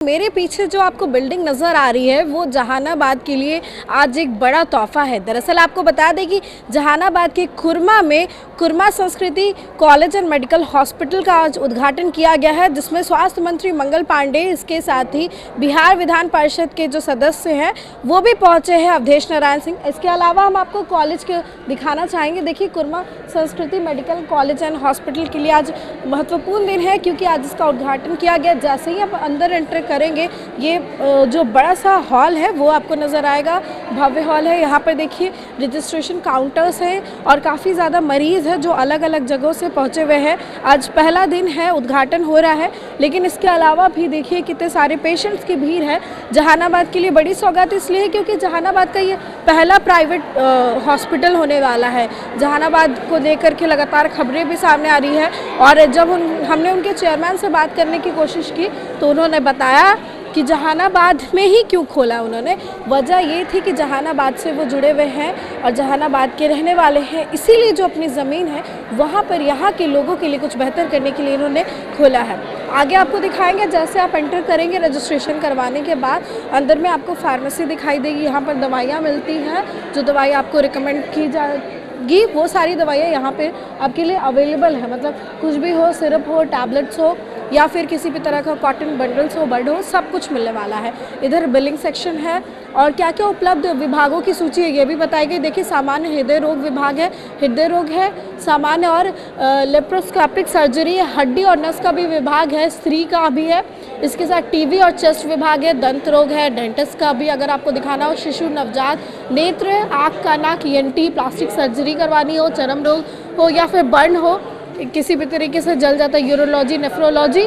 मेरे पीछे जो आपको बिल्डिंग नज़र आ रही है वो जहानाबाद के लिए आज एक बड़ा तोहफा है। दरअसल आपको बता दें कि जहानाबाद के खुरमा में खुरमा संस्कृति कॉलेज एंड मेडिकल हॉस्पिटल का आज उद्घाटन किया गया है, जिसमें स्वास्थ्य मंत्री मंगल पांडे, इसके साथ ही बिहार विधान परिषद के जो सदस्य हैं वो भी पहुंचे हैं, अवधेश नारायण सिंह। इसके अलावा हम आपको कॉलेज के दिखाना चाहेंगे। देखिए, खुरमा संस्कृति मेडिकल कॉलेज एंड हॉस्पिटल के लिए आज महत्वपूर्ण दिन है, क्योंकि आज इसका उद्घाटन किया गया। जैसे ही आप अंदर एंटर करेंगे, ये जो बड़ा सा हॉल है वो आपको नज़र आएगा, भव्य हॉल है। यहाँ पर देखिए रजिस्ट्रेशन काउंटर्स हैं और काफ़ी ज़्यादा मरीज़ हैं जो अलग अलग जगहों से पहुँचे हुए हैं। आज पहला दिन है, उद्घाटन हो रहा है, लेकिन इसके अलावा भी देखिए कितने सारे पेशेंट्स की भीड़ है। जहानाबाद के लिए बड़ी सौगात इसलिए है क्योंकि जहानाबाद का ये पहला प्राइवेट हॉस्पिटल होने वाला है। जहानाबाद को लेकर के लगातार खबरें भी सामने आ रही है, और जब हमने उनके चेयरमैन से बात करने की कोशिश की तो उन्होंने बताया कि जहानाबाद में ही क्यों खोला उन्होंने। वजह ये थी कि जहानाबाद से वो जुड़े हुए हैं और जहानाबाद के रहने वाले हैं, इसीलिए जो अपनी ज़मीन है वहाँ पर यहाँ के लोगों के लिए कुछ बेहतर करने के लिए इन्होंने खोला है। आगे आपको दिखाएंगे। जैसे आप एंटर करेंगे रजिस्ट्रेशन करवाने के बाद, अंदर में आपको फार्मेसी दिखाई देगी। यहाँ पर दवाइयाँ मिलती हैं, जो दवाई आपको रिकमेंड की जाएगी वो सारी दवाइयाँ यहाँ पे आपके लिए अवेलेबल है। मतलब कुछ भी हो, सिरप हो, टैबलेट्स हो, या फिर किसी भी तरह का कॉटन बंडल्स हो, बर्ड हो, सब कुछ मिलने वाला है। इधर बिलिंग सेक्शन है और क्या क्या उपलब्ध विभागों की सूची है ये भी बताई गई। देखिए, सामान्य हृदय रोग विभाग है, हृदय रोग है, सामान्य और लेप्रोस्कोपिक सर्जरी है, हड्डी और नस का भी विभाग है, स्त्री का भी है। इसके साथ टीबी और चेस्ट विभाग है, दंत रोग है, डेंटिस्ट का भी अगर आपको दिखाना हो, शिशु नवजात, नेत्र, आँख का नाक, ENT, प्लास्टिक सर्जरी करवानी हो, चर्म रोग हो या फिर बर्न हो, किसी भी तरीके से जल जाता है, यूरोलॉजी, नेफ्रोलॉजी,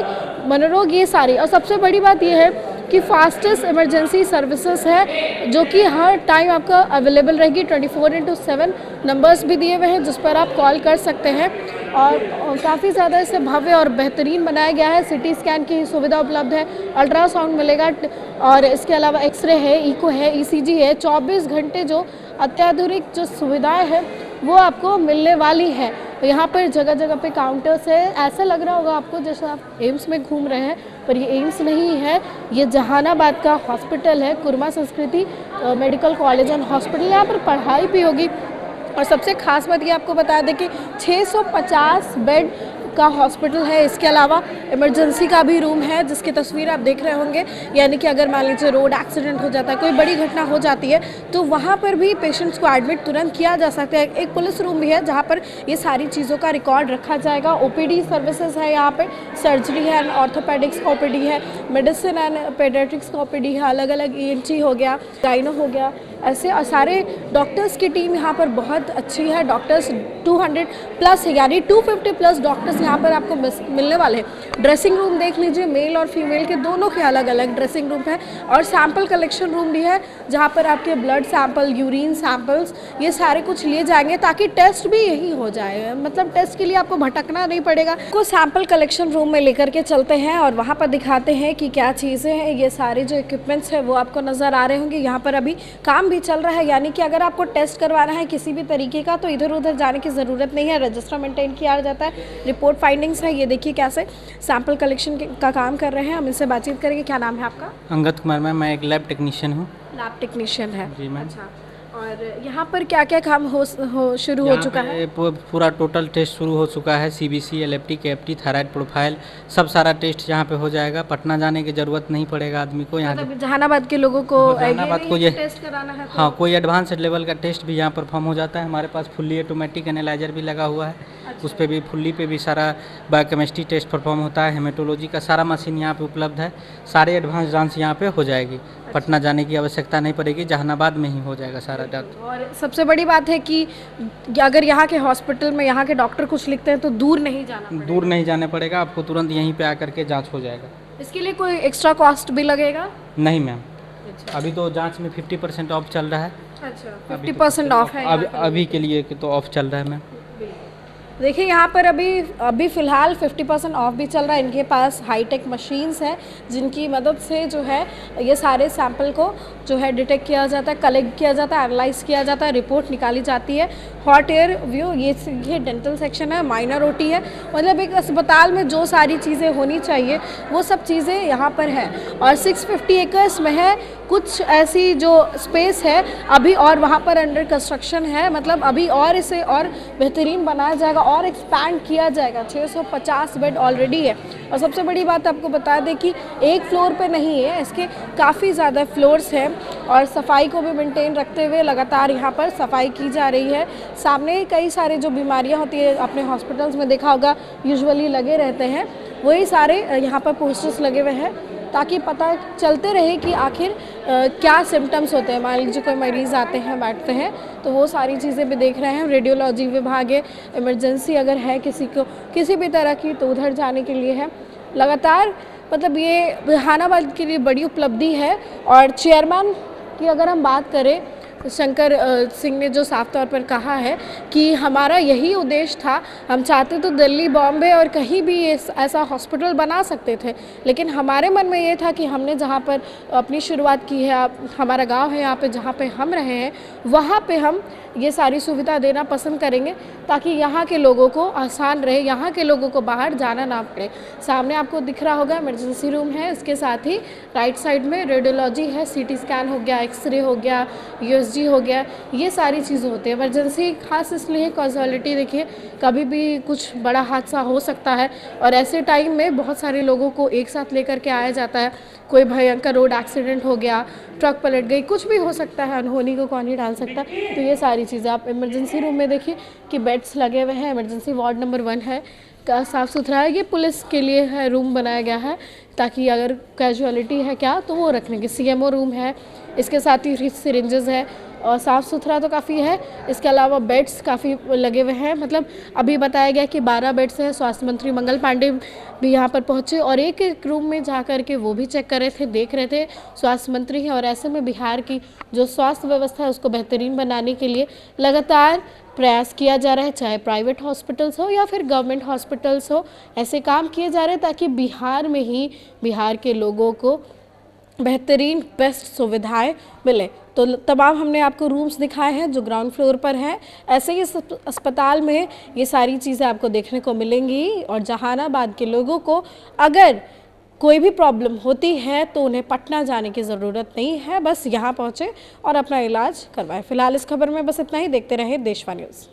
मनोरोग, ये सारी। और सबसे बड़ी बात ये है कि फास्टेस्ट इमरजेंसी सर्विसेज है, जो कि हर टाइम आपका अवेलेबल रहेगी। 24/7 नंबर्स भी दिए हुए हैं जिस पर आप कॉल कर सकते हैं। और काफ़ी ज़्यादा इसे भव्य और बेहतरीन बनाया गया है। सिटी स्कैन की सुविधा उपलब्ध है, अल्ट्रासाउंड मिलेगा, और इसके अलावा एक्सरे है, इको है, ECG है। 24 घंटे जो अत्याधुनिक जो सुविधाएं हैं वो आपको मिलने वाली है। यहाँ पर जगह जगह पे काउंटर्स है। ऐसा लग रहा होगा आपको जैसे आप एम्स में घूम रहे हैं, पर ये एम्स नहीं है, ये जहानाबाद का हॉस्पिटल है, खुरमा संस्कृति मेडिकल कॉलेज एंड हॉस्पिटल। यहाँ पर पढ़ाई भी होगी। और सबसे खास बात ये आपको बता दें कि 650 बेड का हॉस्पिटल है। इसके अलावा इमरजेंसी का भी रूम है, जिसकी तस्वीर आप देख रहे होंगे। यानी कि अगर मान लीजिए रोड एक्सीडेंट हो जाता है, कोई बड़ी घटना हो जाती है, तो वहाँ पर भी पेशेंट्स को एडमिट तुरंत किया जा सकता है। एक पुलिस रूम भी है जहाँ पर ये सारी चीज़ों का रिकॉर्ड रखा जाएगा। OPD सर्विसेज है, यहाँ पर सर्जरी है, ऑर्थोपेडिक्स का OPD है, मेडिसिन एंड पेडियाट्रिक्स का OPD है, अलग अलग ENT हो गया, गाइनो हो गया, ऐसे सारे डॉक्टर्स की टीम यहाँ पर बहुत अच्छी है। डॉक्टर्स 200+ है, यानी 250+ डॉक्टर्स यहाँ पर आपको मिलने वाले हैं। ड्रेसिंग रूम देख लीजिए, मेल और फीमेल के दोनों के अलग अलग ड्रेसिंग रूम है। और सैंपल कलेक्शन रूम भी है, जहाँ पर आपके ब्लड सैंपल, यूरिन सैंपल्स, ये सारे कुछ लिए जाएंगे, ताकि टेस्ट भी यही हो जाए। मतलब टेस्ट के लिए आपको भटकना नहीं पड़ेगा। को सैंपल कलेक्शन रूम में लेकर के चलते हैं और वहाँ पर दिखाते हैं कि क्या चीज़ें हैं। ये सारे जो इक्विपमेंट्स हैं वो आपको नज़र आ रहे होंगे। यहाँ पर अभी काम भी चल रहा है, यानी कि अगर आपको टेस्ट करवाना है किसी भी तरीके का तो इधर उधर जाने की ज़रूरत नहीं है। रजिस्टर मेंटेन किया जाता है, रिपोर्ट फाइंडिंग्स है। ये देखिए कैसे सैंपल कलेक्शन का काम कर रहे हैं। हम इनसे बातचीत करेंगे। क्या नाम है आपका? अंगद कुमार मैम, मैं एक लैब टेक्नीशियन हूँ। लैब टेक्नीशियन है जी मैम। अच्छा, और यहाँ पर क्या क्या काम शुरू हो चुका है? पूरा टोटल टेस्ट शुरू हो चुका है। CBC, LFT, KFT, thyroid profile, सब सारा टेस्ट यहाँ पे हो जाएगा। पटना जाने की ज़रूरत नहीं पड़ेगा आदमी को। यहाँ मतलब जहानाबाद के लोगों को जहानाबाद को ये टेस्ट कराना है तो? हाँ, कोई एडवांस लेवल का टेस्ट भी यहाँ परफॉर्म हो जाता है। हमारे पास फुल्ली ऑटोमेटिक एनालाइजर भी लगा हुआ है। अच्छा। उस पर भी फुल्ली पे भी सारा बायोकेमिस्ट्री टेस्ट परफॉर्म होता है। हेमेटोलॉजी का सारा मशीन यहाँ पे उपलब्ध है। सारे एडवांस जांच यहाँ पे हो जाएगी। पटना जाने की आवश्यकता नहीं पड़ेगी, जहानाबाद में ही हो जाएगा सारा जांच। और सबसे बड़ी बात है कि अगर यहाँ के हॉस्पिटल में यहाँ के डॉक्टर कुछ लिखते हैं तो दूर नहीं जाना पड़ेगा। दूर नहीं जाने पड़ेगा, आपको तुरंत यहीं पे आकर के जांच हो जाएगा। इसके लिए कोई एक्स्ट्रा कॉस्ट भी लगेगा? नहीं मैम, अभी तो जांच में 50% ऑफ चल रहा है। अच्छा, 50% ऑफ है अभी के लिए तो ऑफ चल रहा है मैम। देखिए, यहाँ पर अभी फ़िलहाल 50% ऑफ भी चल रहा है। इनके पास हाईटेक मशीन्स हैं जिनकी मदद से जो है ये सारे सैंपल को जो है डिटेक्ट किया जाता है, कलेक्ट किया जाता है, एनालाइज किया जाता है, रिपोर्ट निकाली जाती है। हॉट एयर व्यू, ये डेंटल सेक्शन है, माइनर ओटी है, मतलब एक अस्पताल में जो सारी चीज़ें होनी चाहिए वो सब चीज़ें यहाँ पर है। और 650 एकर्स में है, कुछ ऐसी जो स्पेस है अभी और वहाँ पर अंडर कंस्ट्रक्शन है, मतलब अभी और इसे और बेहतरीन बनाया जाएगा और एक्सपैंड किया जाएगा। 650 बेड ऑलरेडी है। और सबसे बड़ी बात आपको बता दें कि एक फ्लोर पे नहीं है, इसके काफ़ी ज़्यादा फ्लोर्स हैं और सफाई को भी मेंटेन रखते हुए लगातार यहाँ पर सफाई की जा रही है। सामने कई सारे जो बीमारियाँ होती है अपने हॉस्पिटल्स में देखा होगा यूजुअली लगे रहते हैं, वही सारे यहाँ पर पोस्टर्स लगे हुए हैं ताकि पता चलते रहे कि आखिर क्या सिम्टम्स होते हैं। मान लीजिए कोई मरीज़ आते हैं बैठते हैं तो वो सारी चीज़ें भी देख रहे हैं। रेडियोलॉजी विभाग है, इमरजेंसी अगर है किसी को किसी भी तरह की तो उधर जाने के लिए है। लगातार मतलब ये जहानाबाद के लिए बड़ी उपलब्धि है। और चेयरमैन की अगर हम बात करें, शंकर सिंह ने जो साफ तौर पर कहा है कि हमारा यही उद्देश्य था, हम चाहते तो दिल्ली, बॉम्बे और कहीं भी ऐसा हॉस्पिटल बना सकते थे, लेकिन हमारे मन में ये था कि हमने जहाँ पर अपनी शुरुआत की है, हमारा गांव है यहाँ पे जहाँ पे हम रहे हैं, वहाँ पे हम ये सारी सुविधा देना पसंद करेंगे ताकि यहाँ के लोगों को आसान रहे, यहाँ के लोगों को बाहर जाना ना पड़े। सामने आपको दिख रहा होगा इमरजेंसी रूम है, इसके साथ ही राइट साइड में रेडियोलॉजी है, सीटी स्कैन हो गया, एक्सरे हो गया, यूएसजी हो गया, ये सारी चीज़ें होती है। इमरजेंसी खास इसलिए कॉजलिटी देखिए, कभी भी कुछ बड़ा हादसा हो सकता है और ऐसे टाइम में बहुत सारे लोगों को एक साथ लेकर के आया जाता है। कोई भयंकर रोड एक्सीडेंट हो गया, ट्रक पलट गई, कुछ भी हो सकता है, अनहोनी को कौन ही डाल सकता। तो ये सारी चीज़ें आप इमरजेंसी रूम में देखिए कि बेड्स लगे हुए हैं। इमरजेंसी वार्ड नंबर 1 है, साफ़ सुथरा है। ये पुलिस के लिए है, रूम बनाया गया है ताकि अगर कैजुअलिटी है क्या तो वो रखने की। सीएमओ रूम है, इसके साथ ही सिरिंजेस है और साफ़ सुथरा तो काफ़ी है। इसके अलावा बेड्स काफ़ी लगे हुए हैं, मतलब अभी बताया गया कि 12 बेड्स हैं। स्वास्थ्य मंत्री मंगल पांडे भी यहाँ पर पहुँचे और एक एक रूम में जा कर के वो भी चेक कर रहे थे, देख रहे थे। स्वास्थ्य मंत्री हैं और ऐसे में बिहार की जो स्वास्थ्य व्यवस्था है उसको बेहतरीन बनाने के लिए लगातार प्रयास किया जा रहा है, चाहे प्राइवेट हॉस्पिटल्स हो या फिर गवर्नमेंट हॉस्पिटल्स हो। ऐसे काम किए जा रहे हैं ताकि बिहार में ही बिहार के लोगों को बेहतरीन बेस्ट सुविधाएं मिले। तो तमाम हमने आपको रूम्स दिखाए हैं जो ग्राउंड फ्लोर पर हैं। ऐसे ही इस अस्पताल में ये सारी चीज़ें आपको देखने को मिलेंगी। और जहानाबाद के लोगों को अगर कोई भी प्रॉब्लम होती है तो उन्हें पटना जाने की ज़रूरत नहीं है, बस यहाँ पहुँचे और अपना इलाज करवाएं। फिलहाल इस खबर में बस इतना ही। देखते रहें देशवा न्यूज़।